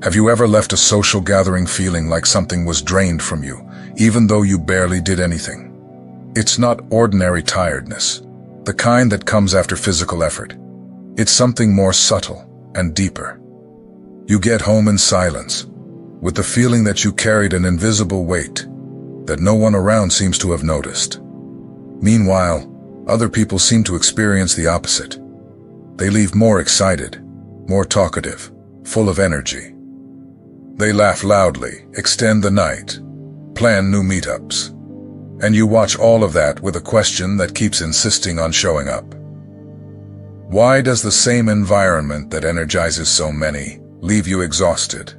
Have you ever left a social gathering feeling like something was drained from you, even though you barely did anything? It's not ordinary tiredness, the kind that comes after physical effort. It's something more subtle and deeper. You get home in silence, with the feeling that you carried an invisible weight that no one around seems to have noticed. Meanwhile, other people seem to experience the opposite. They leave more excited, more talkative, full of energy. They laugh loudly, extend the night, plan new meetups. And you watch all of that with a question that keeps insisting on showing up. Why does the same environment that energizes so many leave you exhausted?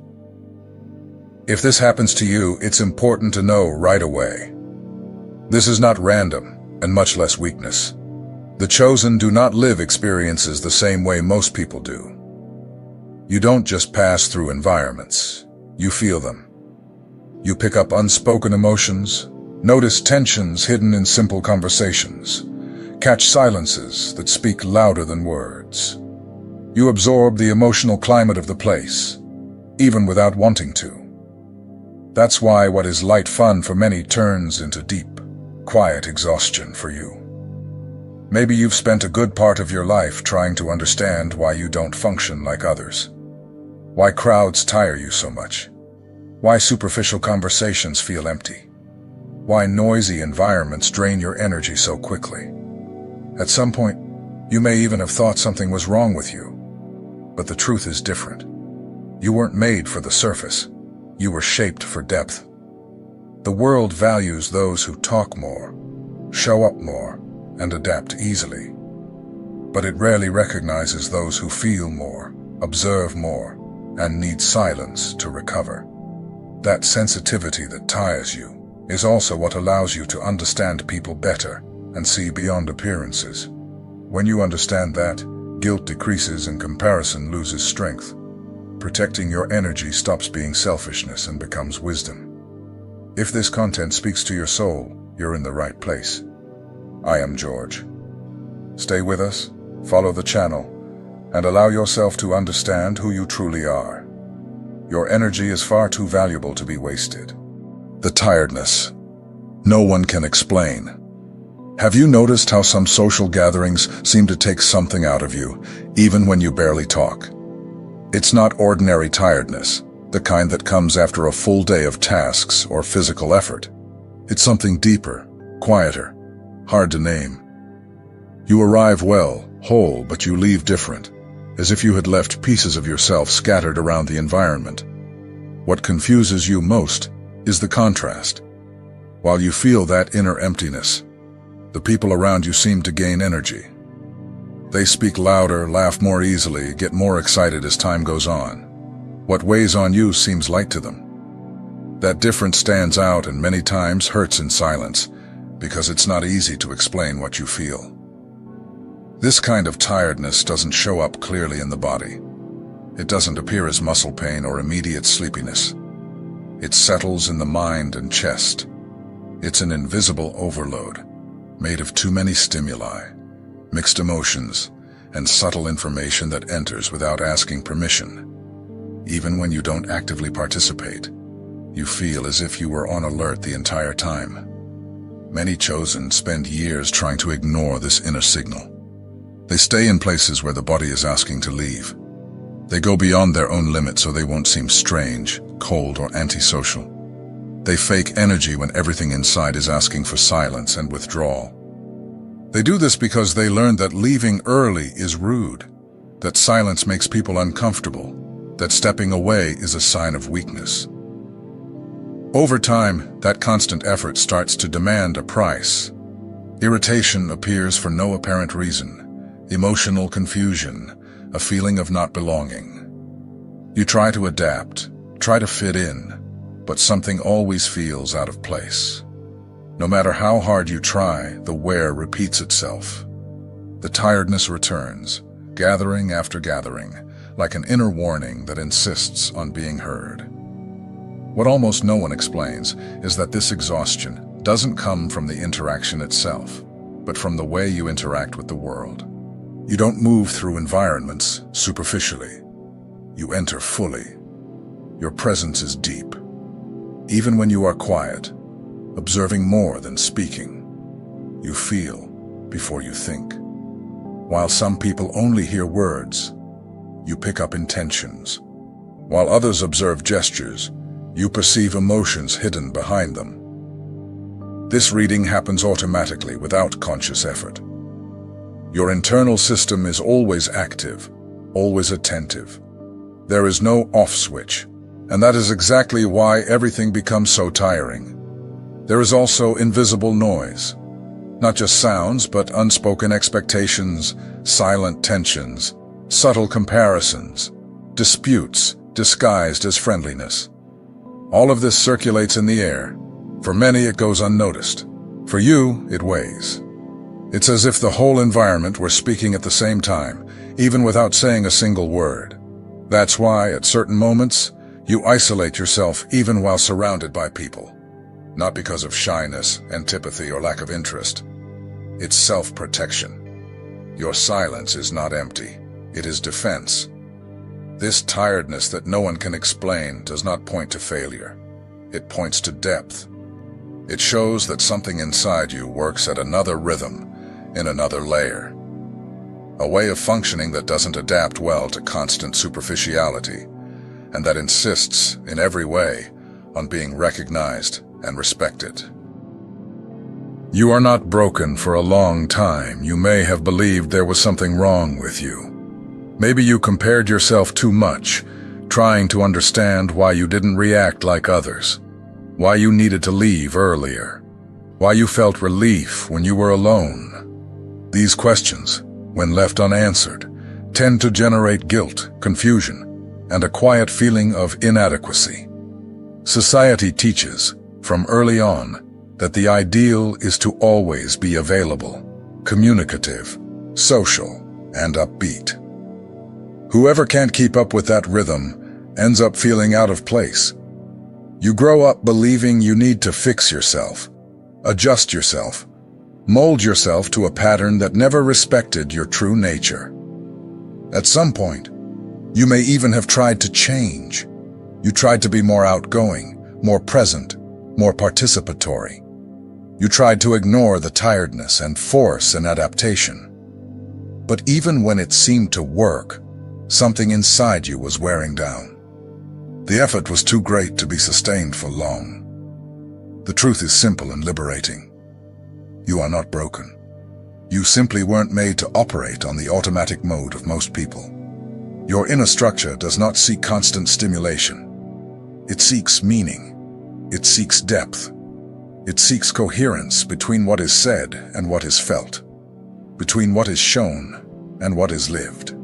If this happens to you, it's important to know right away. This is not random, and much less weakness. The chosen do not live experiences the same way most people do. You don't just pass through environments, you feel them. You pick up unspoken emotions, notice tensions hidden in simple conversations, catch silences that speak louder than words. You absorb the emotional climate of the place, even without wanting to. That's why what is light fun for many turns into deep, quiet exhaustion for you. Maybe you've spent a good part of your life trying to understand why you don't function like others. Why crowds tire you so much. Why superficial conversations feel empty. Why noisy environments drain your energy so quickly. At some point, you may even have thought something was wrong with you. But the truth is different. You weren't made for the surface. You were shaped for depth. The world values those who talk more, show up more, and adapt easily. But it rarely recognizes those who feel more, observe more, and need silence to recover. That sensitivity that tires you is also what allows you to understand people better and see beyond appearances. When you understand that, guilt decreases and comparison loses strength. Protecting your energy stops being selfishness and becomes wisdom. If this content speaks to your soul, you're in the right place. I am George. Stay with us, follow the channel, and allow yourself to understand who you truly are. Your energy is far too valuable to be wasted. The tiredness. No one can explain. Have you noticed how some social gatherings seem to take something out of you, even when you barely talk? It's not ordinary tiredness, the kind that comes after a full day of tasks or physical effort. It's something deeper, quieter, hard to name. You arrive well, whole, but you leave different, as if you had left pieces of yourself scattered around the environment. What confuses you most is the contrast. While you feel that inner emptiness, the people around you seem to gain energy. They speak louder, laugh more easily, get more excited as time goes on. What weighs on you seems light to them. That difference stands out and many times hurts in silence, because it's not easy to explain what you feel. This kind of tiredness doesn't show up clearly in the body. It doesn't appear as muscle pain or immediate sleepiness. It settles in the mind and chest. It's an invisible overload, made of too many stimuli, mixed emotions, and subtle information that enters without asking permission. Even when you don't actively participate, you feel as if you were on alert the entire time. Many chosen spend years trying to ignore this inner signal. They stay in places where the body is asking to leave. They go beyond their own limits so they won't seem strange, cold, or antisocial. They fake energy when everything inside is asking for silence and withdrawal. They do this because they learned that leaving early is rude, that silence makes people uncomfortable, that stepping away is a sign of weakness. Over time, that constant effort starts to demand a price. Irritation appears for no apparent reason, emotional confusion, a feeling of not belonging. You try to adapt, try to fit in, but something always feels out of place. No matter how hard you try, the wear repeats itself. The tiredness returns, gathering after gathering, like an inner warning that insists on being heard. What almost no one explains is that this exhaustion doesn't come from the interaction itself, but from the way you interact with the world. You don't move through environments superficially. You enter fully, Your presence is deep. Even when you are quiet, observing more than speaking, you feel before you think. While some people only hear words, you pick up intentions. While others observe gestures, you perceive emotions hidden behind them. This reading happens automatically without conscious effort. Your internal system is always active, always attentive. There is no off switch, and that is exactly why everything becomes so tiring. There is also invisible noise. Not just sounds, but unspoken expectations, silent tensions, subtle comparisons, disputes disguised as friendliness. All of this circulates in the air. For many, it goes unnoticed. For you, it weighs. It's as if the whole environment were speaking at the same time, even without saying a single word. That's why, at certain moments, you isolate yourself even while surrounded by people. Not because of shyness, antipathy, or lack of interest. It's self-protection. Your silence is not empty. It is defense. This tiredness that no one can explain does not point to failure. It points to depth. It shows that something inside you works at another rhythm, in another layer. A way of functioning that doesn't adapt well to constant superficiality, and that insists, in every way, on being recognized and respected. You are not broken. For a long time, you may have believed there was something wrong with you. Maybe you compared yourself too much, trying to understand why you didn't react like others, why you needed to leave earlier, why you felt relief when you were alone. These questions, when left unanswered, tend to generate guilt, confusion, and a quiet feeling of inadequacy. Society teaches, from early on, that the ideal is to always be available, communicative, social, and upbeat. Whoever can't keep up with that rhythm ends up feeling out of place. You grow up believing you need to fix yourself, adjust yourself, mold yourself to a pattern that never respected your true nature. At some point, you may even have tried to change. You tried to be more outgoing, more present, more participatory. You tried to ignore the tiredness and force an adaptation. But even when it seemed to work, something inside you was wearing down. The effort was too great to be sustained for long. The truth is simple and liberating. You are not broken. You simply weren't made to operate on the automatic mode of most people. Your inner structure does not seek constant stimulation. It seeks meaning. It seeks depth. It seeks coherence between what is said and what is felt, between what is shown and what is lived.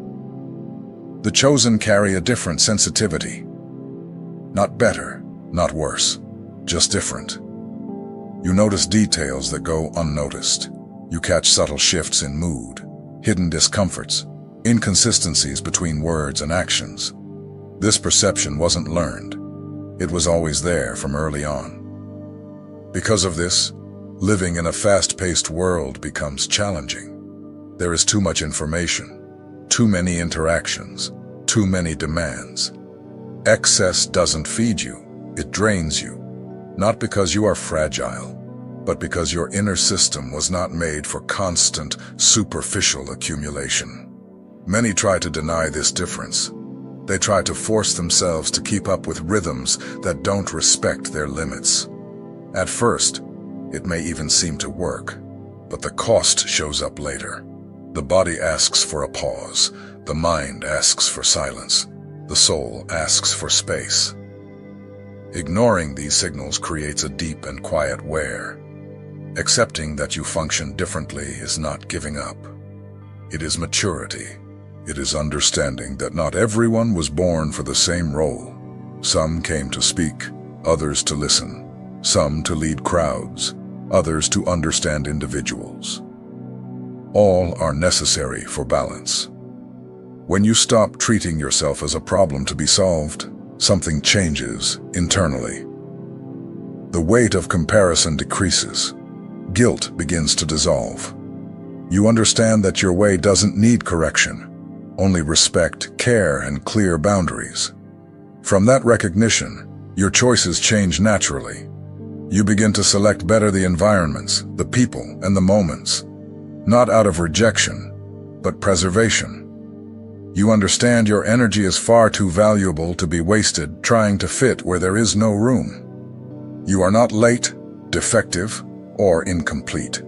The chosen carry a different sensitivity. Not better, not worse, just different. You notice details that go unnoticed. You catch subtle shifts in mood, hidden discomforts, inconsistencies between words and actions. This perception wasn't learned. It was always there from early on. Because of this, living in a fast-paced world becomes challenging. There is too much information, too many interactions, too many demands. Excess doesn't feed you, it drains you. Not because you are fragile, but because your inner system was not made for constant, superficial accumulation. Many try to deny this difference. They try to force themselves to keep up with rhythms that don't respect their limits. At first, it may even seem to work, but the cost shows up later. The body asks for a pause, the mind asks for silence, the soul asks for space. Ignoring these signals creates a deep and quiet wear. Accepting that you function differently is not giving up. It is maturity. It is understanding that not everyone was born for the same role. Some came to speak, others to listen. Some to lead crowds, others to understand individuals. All are necessary for balance. When you stop treating yourself as a problem to be solved, something changes internally. The weight of comparison decreases. Guilt begins to dissolve. You understand that your way doesn't need correction, only respect, care, and clear boundaries. From that recognition, your choices change naturally. You begin to select better the environments, the people, and the moments, not out of rejection, but preservation. You understand your energy is far too valuable to be wasted trying to fit where there is no room. You are not late, defective, or incomplete.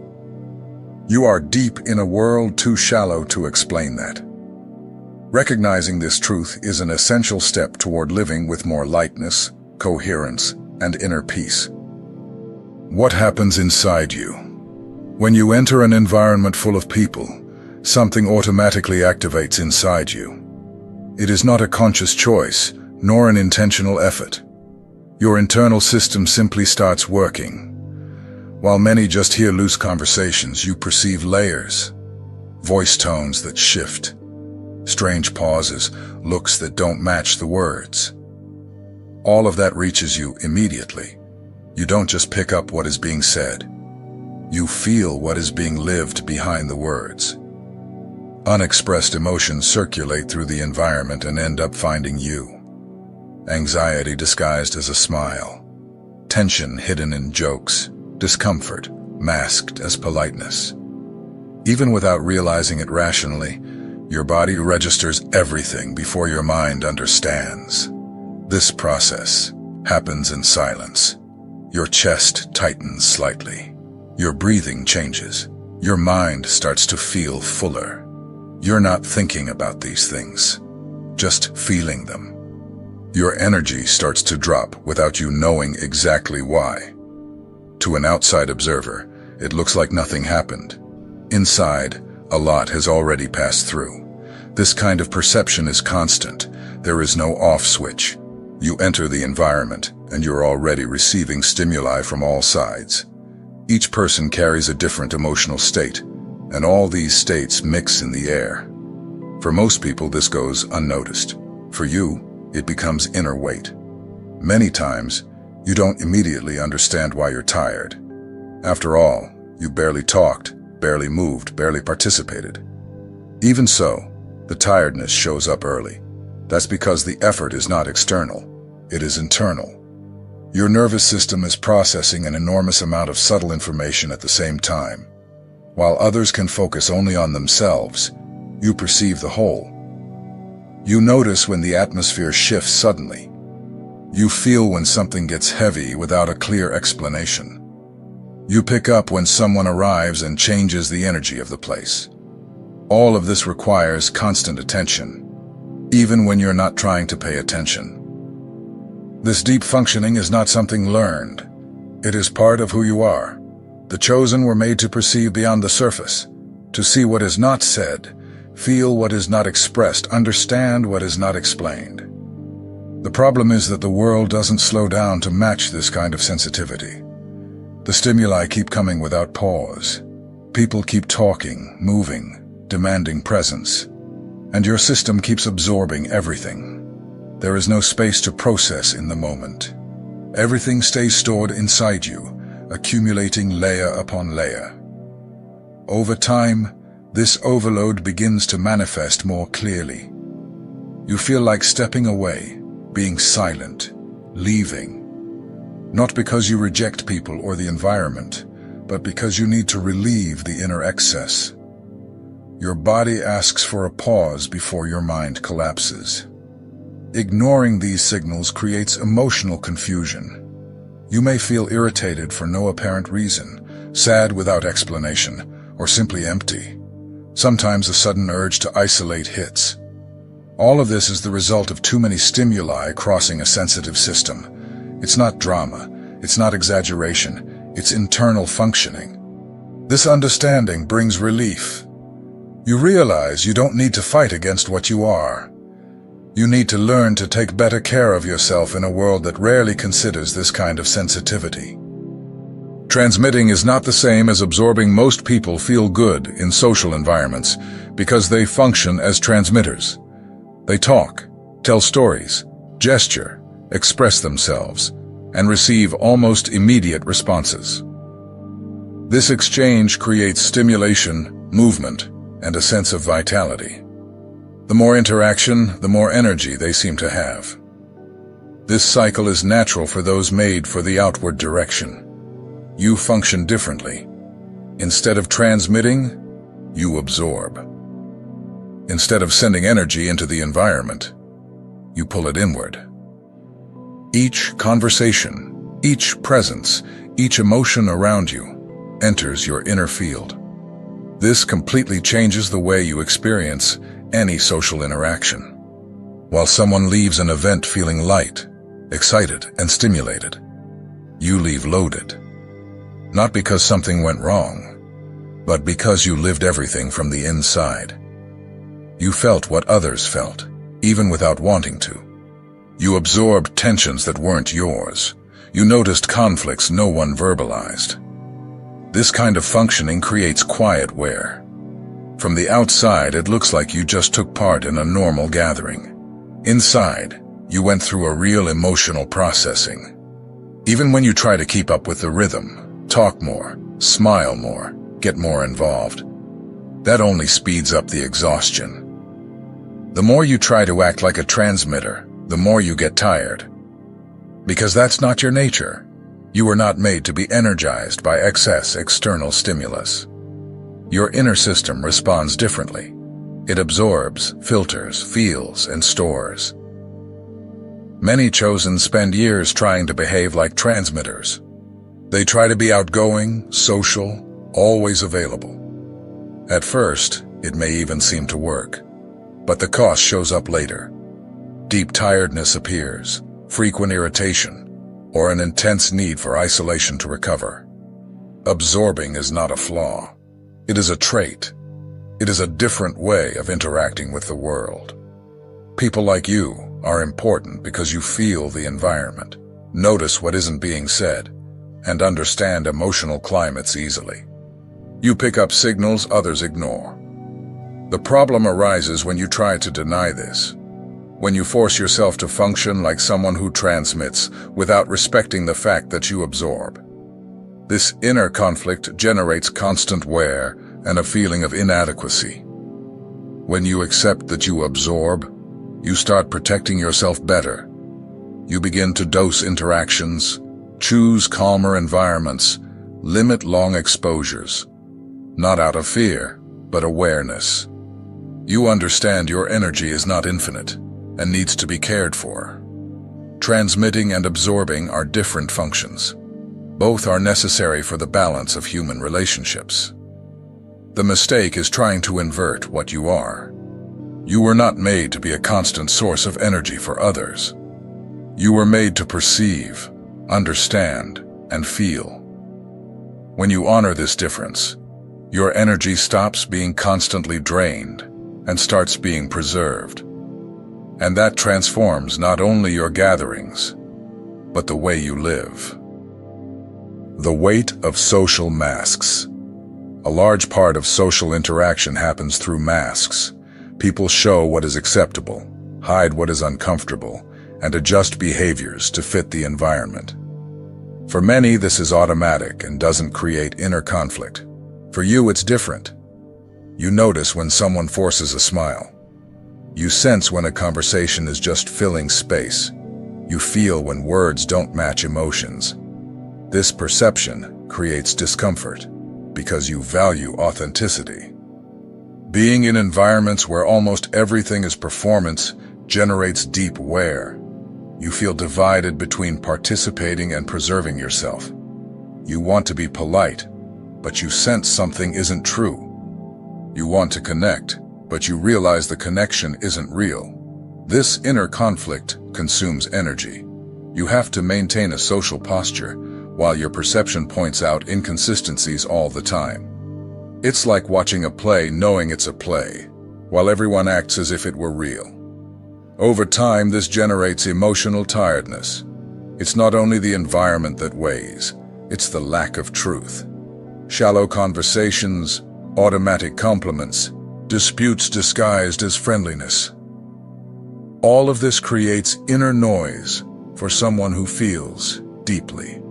You are deep in a world too shallow to explain that. Recognizing this truth is an essential step toward living with more lightness, coherence, and inner peace. What happens inside you? When you enter an environment full of people, something automatically activates inside you. It is not a conscious choice, nor an intentional effort. Your internal system simply starts working. While many just hear loose conversations, you perceive layers, voice tones that shift, strange pauses, looks that don't match the words. All of that reaches you immediately. You don't just pick up what is being said. You feel what is being lived behind the words. Unexpressed emotions circulate through the environment and end up finding you. Anxiety disguised as a smile, tension hidden in jokes, discomfort masked as politeness. Even without realizing it rationally, your body registers everything before your mind understands. This process happens in silence. Your chest tightens slightly. Your breathing changes. Your mind starts to feel fuller. You're not thinking about these things, just feeling them. Your energy starts to drop without you knowing exactly why. To an outside observer, it looks like nothing happened. Inside, a lot has already passed through. This kind of perception is constant. There is no off switch. You enter the environment, and you're already receiving stimuli from all sides. Each person carries a different emotional state, and all these states mix in the air. For most people, this goes unnoticed. For you, it becomes inner weight. Many times, you don't immediately understand why you're tired. After all, you barely talked, barely moved, barely participated. Even so, the tiredness shows up early. That's because the effort is not external, it is internal. Your nervous system is processing an enormous amount of subtle information at the same time. While others can focus only on themselves, you perceive the whole. You notice when the atmosphere shifts suddenly. You feel when something gets heavy without a clear explanation. You pick up when someone arrives and changes the energy of the place. All of this requires constant attention, even when you're not trying to pay attention. This deep functioning is not something learned. It is part of who you are. The chosen were made to perceive beyond the surface, to see what is not said, feel what is not expressed, understand what is not explained. The problem is that the world doesn't slow down to match this kind of sensitivity. The stimuli keep coming without pause. People keep talking, moving, demanding presence, and your system keeps absorbing everything. There is no space to process in the moment. Everything stays stored inside you, accumulating layer upon layer. Over time, this overload begins to manifest more clearly. You feel like stepping away, being silent, leaving. Not because you reject people or the environment, but because you need to relieve the inner excess. Your body asks for a pause before your mind collapses. Ignoring these signals creates emotional confusion. You may feel irritated for no apparent reason, sad without explanation, or simply empty. Sometimes a sudden urge to isolate hits. All of this is the result of too many stimuli crossing a sensitive system. It's not drama, it's not exaggeration, it's internal functioning. This understanding brings relief. You realize you don't need to fight against what you are. You need to learn to take better care of yourself in a world that rarely considers this kind of sensitivity. Transmitting is not the same as absorbing. Most people feel good in social environments because they function as transmitters. They talk, tell stories, gesture, express themselves, and receive almost immediate responses. This exchange creates stimulation, movement, and a sense of vitality. The more interaction, the more energy they seem to have. This cycle is natural for those made for the outward direction. You function differently. Instead of transmitting, you absorb. Instead of sending energy into the environment, you pull it inward. Each conversation, each presence, each emotion around you enters your inner field. This completely changes the way you experience any social interaction. While someone leaves an event feeling light, excited, and stimulated, you leave loaded. Not because something went wrong, but because you lived everything from the inside. You felt what others felt, even without wanting to. You absorbed tensions that weren't yours. You noticed conflicts no one verbalized. This kind of functioning creates quiet wear. From the outside, it looks like you just took part in a normal gathering. Inside, you went through a real emotional processing. Even when you try to keep up with the rhythm, talk more, smile more, get more involved, that only speeds up the exhaustion. The more you try to act like a transmitter, the more you get tired. Because that's not your nature. You were not made to be energized by excess external stimulus. Your inner system responds differently. It absorbs, filters, feels, and stores. Many chosen spend years trying to behave like transmitters. They try to be outgoing, social, always available. At first, it may even seem to work, but the cost shows up later. Deep tiredness appears, frequent irritation, or an intense need for isolation to recover. Absorbing is not a flaw. It is a trait. It is a different way of interacting with the world. People like you are important because you feel the environment, notice what isn't being said, and understand emotional climates easily. You pick up signals others ignore. The problem arises when you try to deny this, when you force yourself to function like someone who transmits without respecting the fact that you absorb. This inner conflict generates constant wear and a feeling of inadequacy. When you accept that you absorb, you start protecting yourself better. You begin to dose interactions, choose calmer environments, limit long exposures. Not out of fear, but awareness. You understand your energy is not infinite and needs to be cared for. Transmitting and absorbing are different functions. Both are necessary for the balance of human relationships. The mistake is trying to invert what you are. You were not made to be a constant source of energy for others. You were made to perceive, understand, and feel. When you honor this difference, your energy stops being constantly drained and starts being preserved. And that transforms not only your gatherings, but the way you live. The weight of social masks. A large part of social interaction happens through masks. People show what is acceptable, hide what is uncomfortable, and adjust behaviors to fit the environment. For many, this is automatic and doesn't create inner conflict. For you, it's different. You notice when someone forces a smile. You sense when a conversation is just filling space. You feel when words don't match emotions. This perception creates discomfort because you value authenticity. Being in environments where almost everything is performance generates deep wear. You feel divided between participating and preserving yourself. You want to be polite, but you sense something isn't true. You want to connect, but you realize the connection isn't real. This inner conflict consumes energy. You have to maintain a social posture while your perception points out inconsistencies all the time. It's like watching a play knowing it's a play, while everyone acts as if it were real. Over time, this generates emotional tiredness. It's not only the environment that weighs, it's the lack of truth. Shallow conversations, automatic compliments, disputes disguised as friendliness. All of this creates inner noise for someone who feels deeply.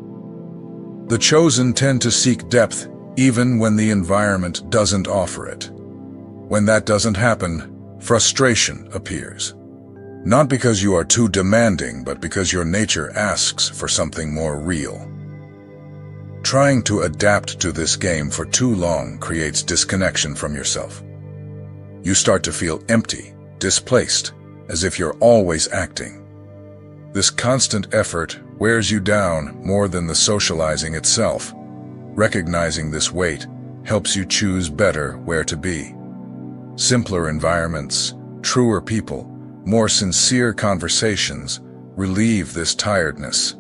The chosen tend to seek depth even when the environment doesn't offer it. When that doesn't happen, frustration appears. Not because you are too demanding, but because your nature asks for something more real. Trying to adapt to this game for too long creates disconnection from yourself. You start to feel empty, displaced, as if you're always acting. This constant effort wears you down more than the socializing itself. Recognizing this weight helps you choose better where to be. Simpler environments, truer people, more sincere conversations relieve this tiredness.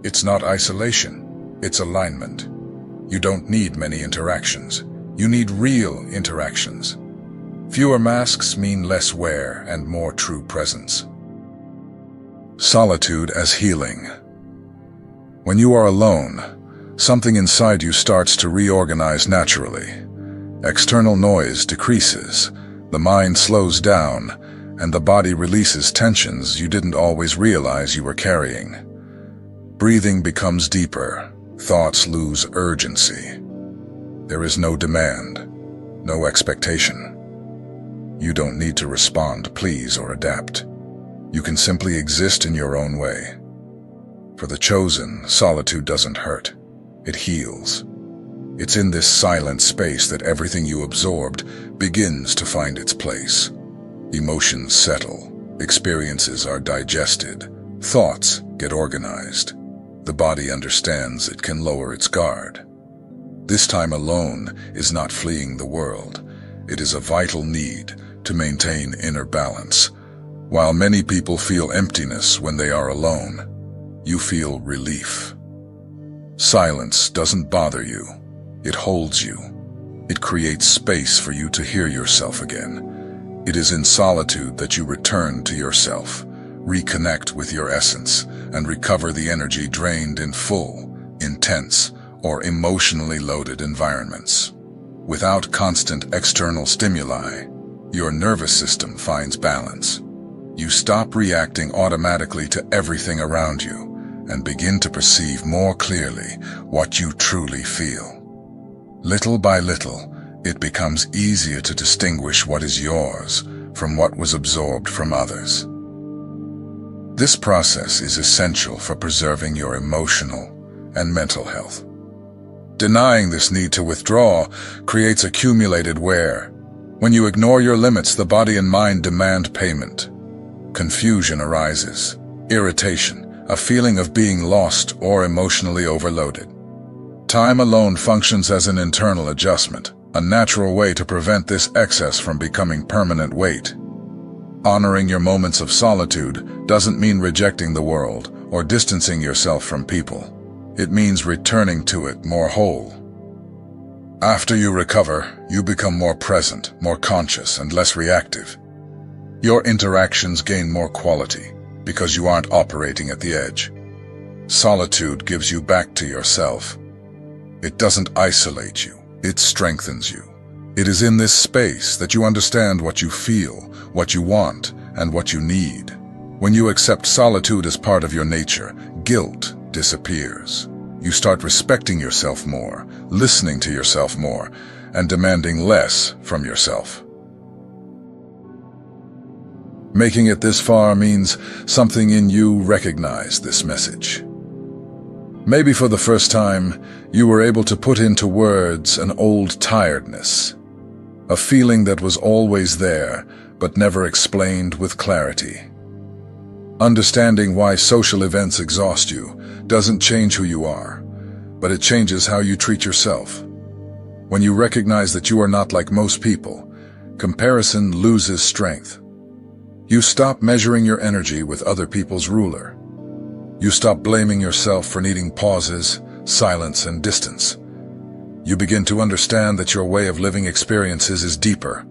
It's not isolation, it's alignment. You don't need many interactions. You need real interactions. Fewer masks mean less wear and more true presence. Solitude as healing. When you are alone, something inside you starts to reorganize naturally. External noise decreases, the mind slows down, and the body releases tensions you didn't always realize you were carrying. Breathing becomes deeper, thoughts lose urgency. There is no demand, no expectation. You don't need to respond, please, or adapt. You can simply exist in your own way. For the chosen, solitude doesn't hurt. It heals. It's in this silent space that everything you absorbed begins to find its place. Emotions settle, experiences are digested, thoughts get organized. The body understands it can lower its guard. This time alone is not fleeing the world. It is a vital need to maintain inner balance. While many people feel emptiness when they are alone, you feel relief. Silence doesn't bother you. It holds you. It creates space for you to hear yourself again. It is in solitude that you return to yourself, reconnect with your essence, and recover the energy drained in full, intense, or emotionally loaded environments. Without constant external stimuli, your nervous system finds balance. You stop reacting automatically to everything around you and begin to perceive more clearly what you truly feel. Little by little, it becomes easier to distinguish what is yours from what was absorbed from others. This process is essential for preserving your emotional and mental health. Denying this need to withdraw creates accumulated wear. When you ignore your limits, the body and mind demand payment. Confusion arises, irritation, a feeling of being lost or emotionally overloaded. Time alone functions as an internal adjustment, a natural way to prevent this excess from becoming permanent weight. Honoring your moments of solitude doesn't mean rejecting the world or distancing yourself from people. It means returning to it more whole. After you recover, you become more present, more conscious, and less reactive. Your interactions gain more quality because you aren't operating at the edge. Solitude gives you back to yourself. It doesn't isolate you. It strengthens you. It is in this space that you understand what you feel, what you want, and what you need. When you accept solitude as part of your nature, guilt disappears. You start respecting yourself more, listening to yourself more, and demanding less from yourself. Making it this far means something in you recognized this message. Maybe for the first time, you were able to put into words an old tiredness, a feeling that was always there, but never explained with clarity. Understanding why social events exhaust you doesn't change who you are, but it changes how you treat yourself. When you recognize that you are not like most people, comparison loses strength. You stop measuring your energy with other people's ruler. You stop blaming yourself for needing pauses, silence, and distance. You begin to understand that your way of living experiences is deeper,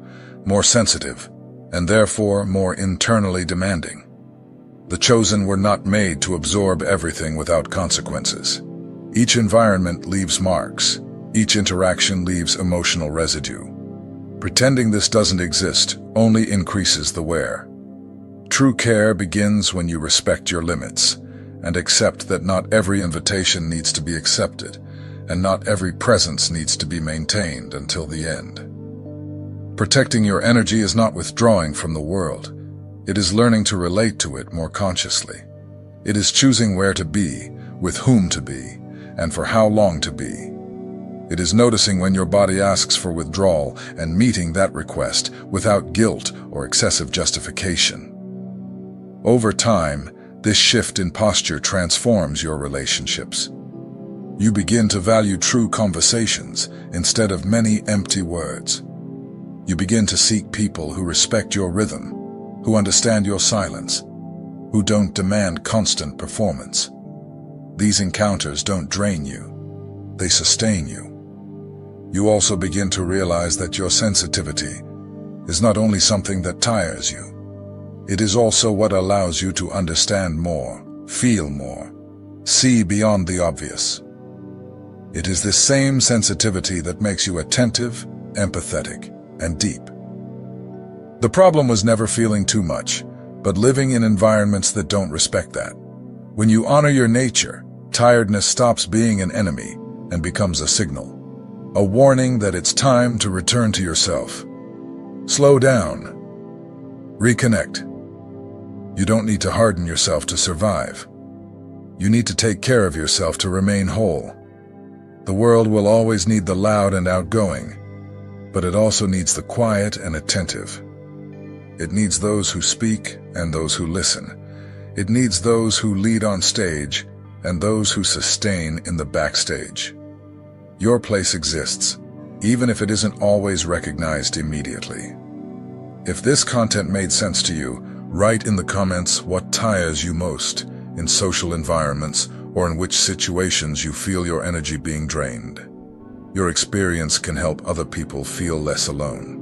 more sensitive, and therefore more internally demanding. The chosen were not made to absorb everything without consequences. Each environment leaves marks. Each interaction leaves emotional residue. Pretending this doesn't exist only increases the wear. True care begins when you respect your limits and accept that not every invitation needs to be accepted, and not every presence needs to be maintained until the end. Protecting your energy is not withdrawing from the world. It is learning to relate to it more consciously. It is choosing where to be, with whom to be, and for how long to be. It is noticing when your body asks for withdrawal and meeting that request without guilt or excessive justification. Over time, this shift in posture transforms your relationships. You begin to value true conversations instead of many empty words. You begin to seek people who respect your rhythm, who understand your silence, who don't demand constant performance. These encounters don't drain you, they sustain you. You also begin to realize that your sensitivity is not only something that tires you, it is also what allows you to understand more, feel more, see beyond the obvious. It is this same sensitivity that makes you attentive, empathetic, and deep. The problem was never feeling too much, but living in environments that don't respect that. When you honor your nature, tiredness stops being an enemy and becomes a signal. A warning that it's time to return to yourself. Slow down. Reconnect. You don't need to harden yourself to survive. You need to take care of yourself to remain whole. The world will always need the loud and outgoing, but it also needs the quiet and attentive. It needs those who speak and those who listen. It needs those who lead on stage and those who sustain in the backstage. Your place exists, even if it isn't always recognized immediately. If this content made sense to you, write in the comments what tires you most in social environments or in which situations you feel your energy being drained. Your experience can help other people feel less alone.